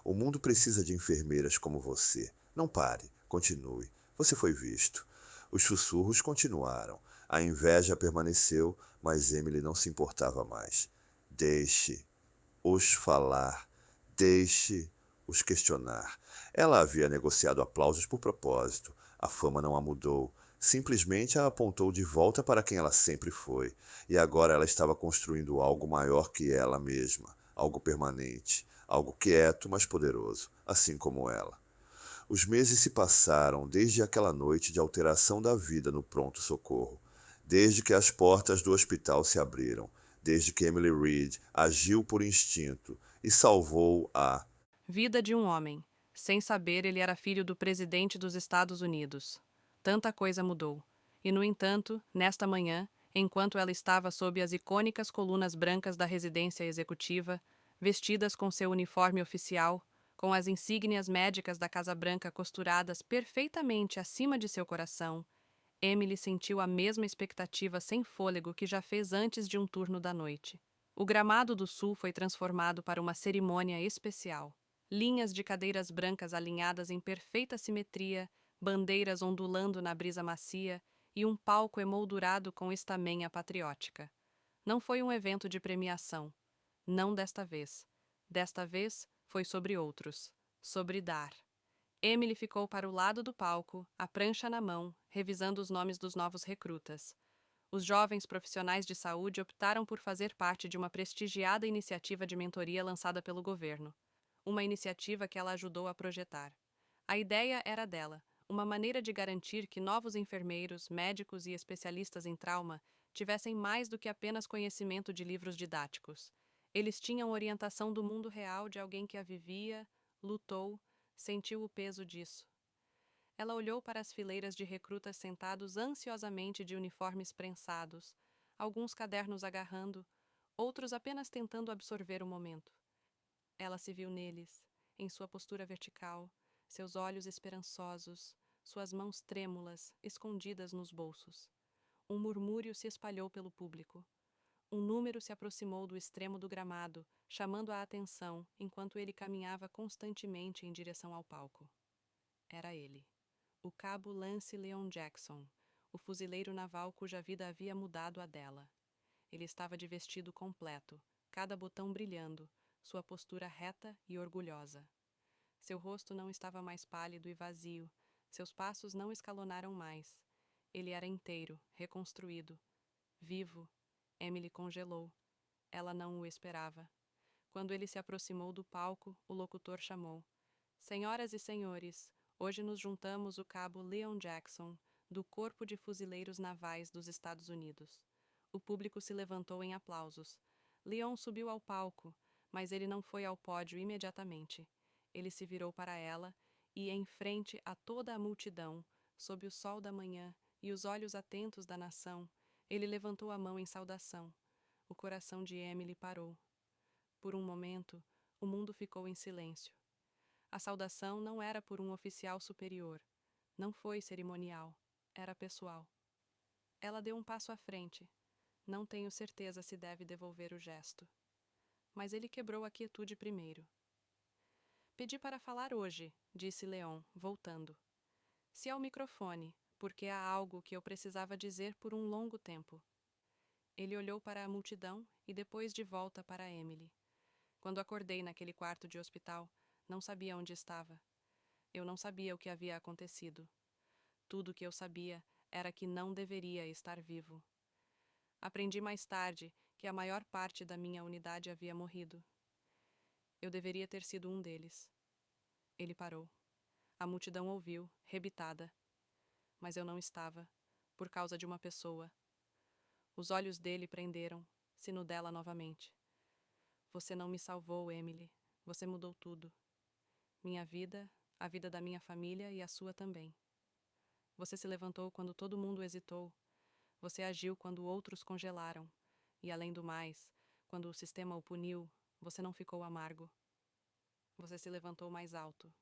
O mundo precisa de enfermeiras como você. Não pare, continue. Você foi visto. Os sussurros continuaram. A inveja permaneceu, mas Emily não se importava mais. Deixe-os falar. Deixe-os questionar. Ela havia negociado aplausos por propósito. A fama não a mudou. Simplesmente a apontou de volta para quem ela sempre foi. E agora ela estava construindo algo maior que ela mesma. Algo permanente. Algo quieto, mas poderoso. Assim como ela. Os meses se passaram desde aquela noite de alteração da vida no pronto-socorro, desde que as portas do hospital se abriram, desde que Emily Reed agiu por instinto e salvou a vida de um homem. Sem saber, ele era filho do presidente dos Estados Unidos. Tanta coisa mudou. E, no entanto, nesta manhã, enquanto ela estava sob as icônicas colunas brancas da residência executiva, vestidas com seu uniforme oficial, com as insígnias médicas da Casa Branca costuradas perfeitamente acima de seu coração, Emily sentiu a mesma expectativa sem fôlego que já fez antes de um turno da noite. O gramado do sul foi transformado para uma cerimônia especial. Linhas de cadeiras brancas alinhadas em perfeita simetria, bandeiras ondulando na brisa macia e um palco emoldurado com estamenha patriótica. Não foi um evento de premiação. Não desta vez. Desta vez foi sobre outros. Sobre dar. Emily ficou para o lado do palco, a prancha na mão, revisando os nomes dos novos recrutas. Os jovens profissionais de saúde optaram por fazer parte de uma prestigiada iniciativa de mentoria lançada pelo governo. Uma iniciativa que ela ajudou a projetar. A ideia era dela, uma maneira de garantir que novos enfermeiros, médicos e especialistas em trauma tivessem mais do que apenas conhecimento de livros didáticos. Eles tinham orientação do mundo real de alguém que a vivia, lutou, sentiu o peso disso. Ela olhou para as fileiras de recrutas sentados ansiosamente de uniformes prensados, alguns cadernos agarrando, outros apenas tentando absorver o momento. Ela se viu neles, em sua postura vertical, seus olhos esperançosos, suas mãos trêmulas, escondidas nos bolsos. Um murmúrio se espalhou pelo público. Um número se aproximou do extremo do gramado, chamando a atenção enquanto ele caminhava constantemente em direção ao palco. Era ele. O cabo Lance Leon Jackson, o fuzileiro naval cuja vida havia mudado a dela. Ele estava de vestido completo, cada botão brilhando, sua postura reta e orgulhosa. Seu rosto não estava mais pálido e vazio, seus passos não escalonaram mais. Ele era inteiro, reconstruído. Vivo. Emily congelou. Ela não o esperava. Quando ele se aproximou do palco, o locutor chamou: Senhoras e senhores, hoje nos juntamos o cabo Leon Jackson, do Corpo de Fuzileiros Navais dos Estados Unidos. O público se levantou em aplausos. Leon subiu ao palco, mas ele não foi ao pódio imediatamente. Ele se virou para ela e, em frente a toda a multidão, sob o sol da manhã e os olhos atentos da nação, Ele levantou a mão em saudação. O coração de Emily parou. Por um momento, o mundo ficou em silêncio. A saudação não era por um oficial superior. Não foi cerimonial. Era pessoal. Ela deu um passo à frente. Não tenho certeza se deve devolver o gesto. Mas ele quebrou a quietude primeiro. Pedi para falar hoje, disse Leon, voltando. Se ao microfone, porque há algo que eu precisava dizer por um longo tempo. Ele olhou para a multidão e depois de volta para Emily. Quando acordei naquele quarto de hospital, não sabia onde estava. Eu não sabia o que havia acontecido. Tudo o que eu sabia era que não deveria estar vivo. Aprendi mais tarde que a maior parte da minha unidade havia morrido. Eu deveria ter sido um deles. Ele parou. A multidão ouviu, rebitada. Mas eu não estava, por causa de uma pessoa. Os olhos dele prenderam-se no dela novamente. Você não me salvou, Emily. Você mudou tudo. Minha vida, a vida da minha família e a sua também. Você se levantou quando todo mundo hesitou. Você agiu quando outros congelaram. E, além do mais, quando o sistema o puniu, você não ficou amargo. Você se levantou mais alto.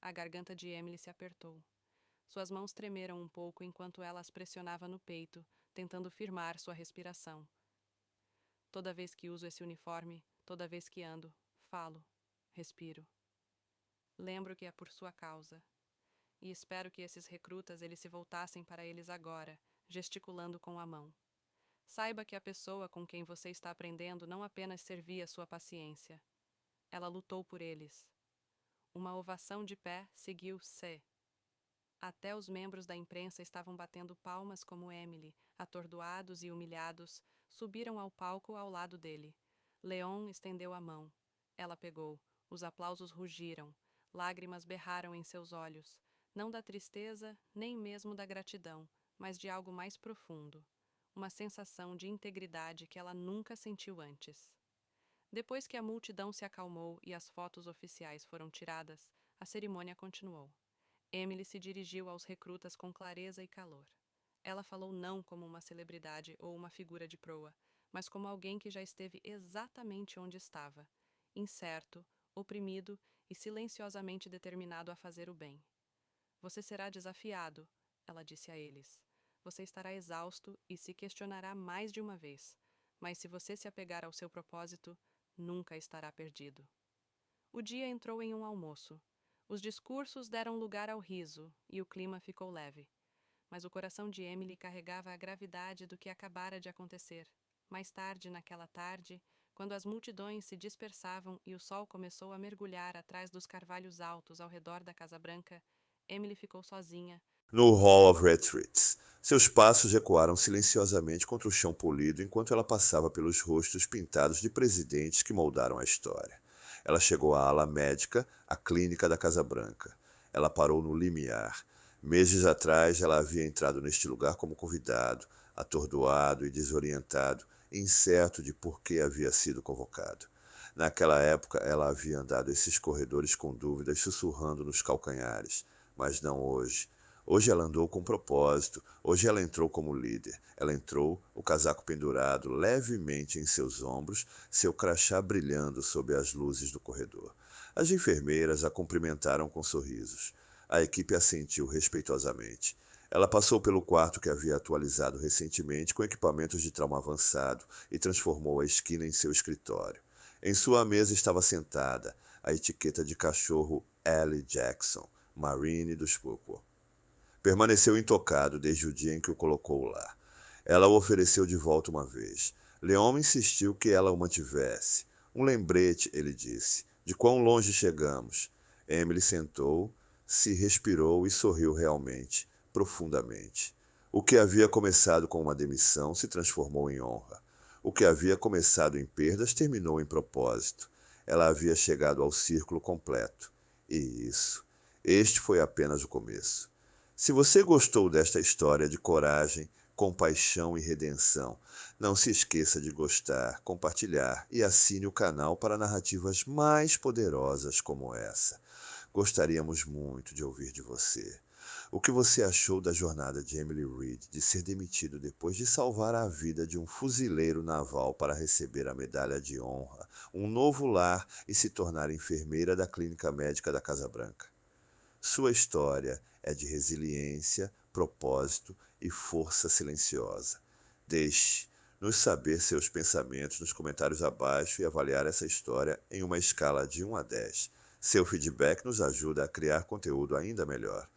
A garganta de Emily se apertou. Suas mãos tremeram um pouco enquanto ela as pressionava no peito, tentando firmar sua respiração. Toda vez que uso esse uniforme, toda vez que ando, falo, respiro. Lembro que é por sua causa. E espero que esses recrutas eles se voltassem para eles agora, gesticulando com a mão. Saiba que a pessoa com quem você está aprendendo não apenas servia sua paciência. Ela lutou por eles. Uma ovação de pé seguiu-se. Até os membros da imprensa estavam batendo palmas como Emily, atordoados e humilhados, subiram ao palco ao lado dele. Leon estendeu a mão. Ela pegou. Os aplausos rugiram. Lágrimas berraram em seus olhos. Não da tristeza, nem mesmo da gratidão, mas de algo mais profundo. Uma sensação de integridade que ela nunca sentiu antes. Depois que a multidão se acalmou e as fotos oficiais foram tiradas, a cerimônia continuou. Emily se dirigiu aos recrutas com clareza e calor. Ela falou não como uma celebridade ou uma figura de proa, mas como alguém que já esteve exatamente onde estava, incerto, oprimido e silenciosamente determinado a fazer o bem. Você será desafiado, ela disse a eles. Você estará exausto e se questionará mais de uma vez, mas se você se apegar ao seu propósito, nunca estará perdido. O dia entrou em um almoço. Os discursos deram lugar ao riso e o clima ficou leve. Mas o coração de Emily carregava a gravidade do que acabara de acontecer. Mais tarde, naquela tarde, quando as multidões se dispersavam e o sol começou a mergulhar atrás dos carvalhos altos ao redor da Casa Branca, Emily ficou sozinha. No Hall of Retreats, seus passos ecoaram silenciosamente contra o chão polido enquanto ela passava pelos rostos pintados de presidentes que moldaram a história. Ela chegou à ala médica, a clínica da Casa Branca. Ela parou no limiar. Meses atrás, ela havia entrado neste lugar como convidado, atordoado e desorientado, incerto de por que havia sido convocado. Naquela época, ela havia andado esses corredores com dúvidas, sussurrando nos calcanhares. Mas não hoje. Hoje ela andou com propósito, hoje ela entrou como líder. Ela entrou, o casaco pendurado levemente em seus ombros, seu crachá brilhando sob as luzes do corredor. As enfermeiras a cumprimentaram com sorrisos. A equipe assentiu respeitosamente. Ela passou pelo quarto que havia atualizado recentemente com equipamentos de trauma avançado e transformou a esquina em seu escritório. Em sua mesa estava sentada a etiqueta de cachorro Ellie Jackson, Marine dos Purple. Permaneceu intocado desde o dia em que o colocou lá. Ela o ofereceu de volta uma vez. Leon insistiu que ela o mantivesse. Um lembrete, ele disse, de quão longe chegamos. Emily sentou, se respirou e sorriu realmente, profundamente. O que havia começado com uma demissão se transformou em honra. O que havia começado em perdas terminou em propósito. Ela havia chegado ao círculo completo. E este foi apenas o começo. Se você gostou desta história de coragem, compaixão e redenção, não se esqueça de gostar, compartilhar e assine o canal para narrativas mais poderosas como essa. Gostaríamos muito de ouvir de você. O que você achou da jornada de Emily Reed de ser demitido depois de salvar a vida de um fuzileiro naval para receber a medalha de honra, um novo lar e se tornar enfermeira da clínica médica da Casa Branca? Sua história é de resiliência, propósito e força silenciosa. Deixe-nos saber seus pensamentos nos comentários abaixo e avaliar essa história em uma escala de 1 a 10. Seu feedback nos ajuda a criar conteúdo ainda melhor.